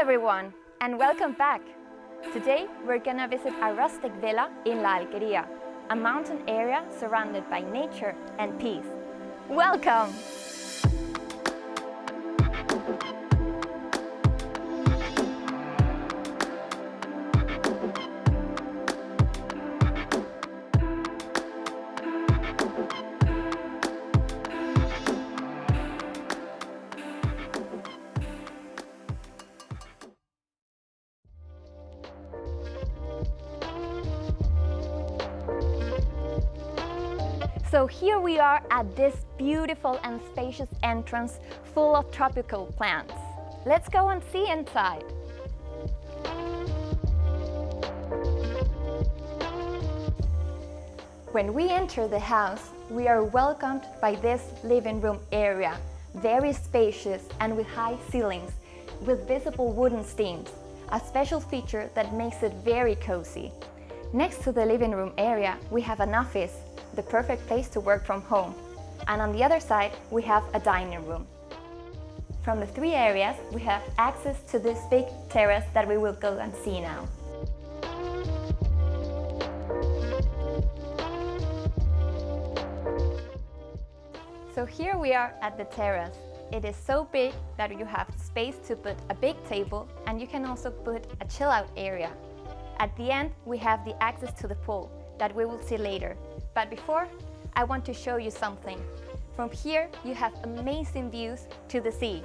everyone, and welcome back. Today we're gonna visit a rustic villa in La Alquería, a mountain area surrounded by nature and peace. Welcome! So here we are at this beautiful and spacious entrance full of tropical plants. Let's go and see inside. When we enter the house, we are welcomed by this living room area, very spacious and with high ceilings, with visible wooden steams, a special feature that makes it very cozy. Next to the living room area, we have an office, the perfect place to work from home. And on the other side, we have a dining room. From the three areas, we have access to this big terrace that we will go and see now. So here we are at the terrace. It is so big that you have space to put a big table, and you can also put a chill-out area. At the end, we have the access to the pool that we will see later. But before, I want to show you something. From here, you have amazing views to the sea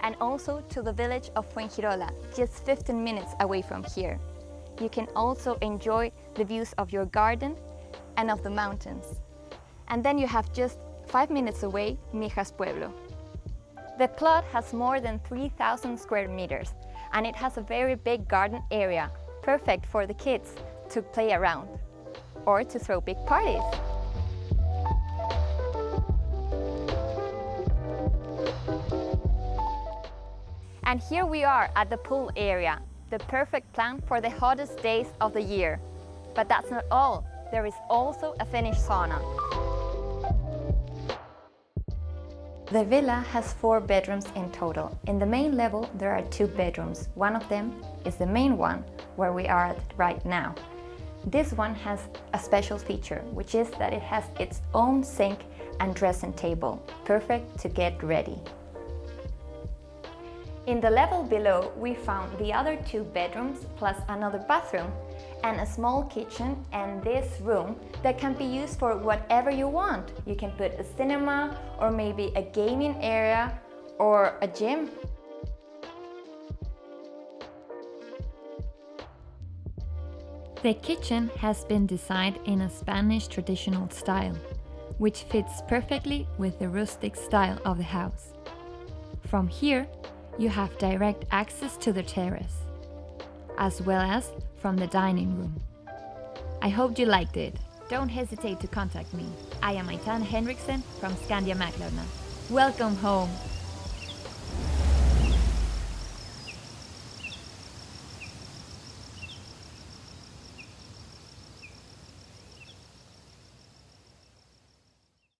and also to the village of Fuengirola, just 15 minutes away from here. You can also enjoy the views of your garden and of the mountains. And then you have just 5 minutes away, Mijas Pueblo. The plot has more than 3,000 square meters, and it has a very big garden area, perfect for the kids to play around or to throw big parties. And here we are at the pool area, the perfect plan for the hottest days of the year. But that's not all, there is also a finished sauna. The villa has 4 bedrooms in total. In the main level there are 2 bedrooms. One of them is the main one, where we are at right now. This one has a special feature, which is that it has its own sink and dressing table, perfect to get ready. In the level below, we found the other 2 bedrooms plus another bathroom and a small kitchen and this room that can be used for whatever you want. You can put a cinema or maybe a gaming area or a gym. The kitchen has been designed in a Spanish traditional style, which fits perfectly with the rustic style of the house. From here, you have direct access to the terrace, as well as from the dining room. I hope you liked it. Don't hesitate to contact me. I am Aitana from Scandia Mäklarna. Welcome home!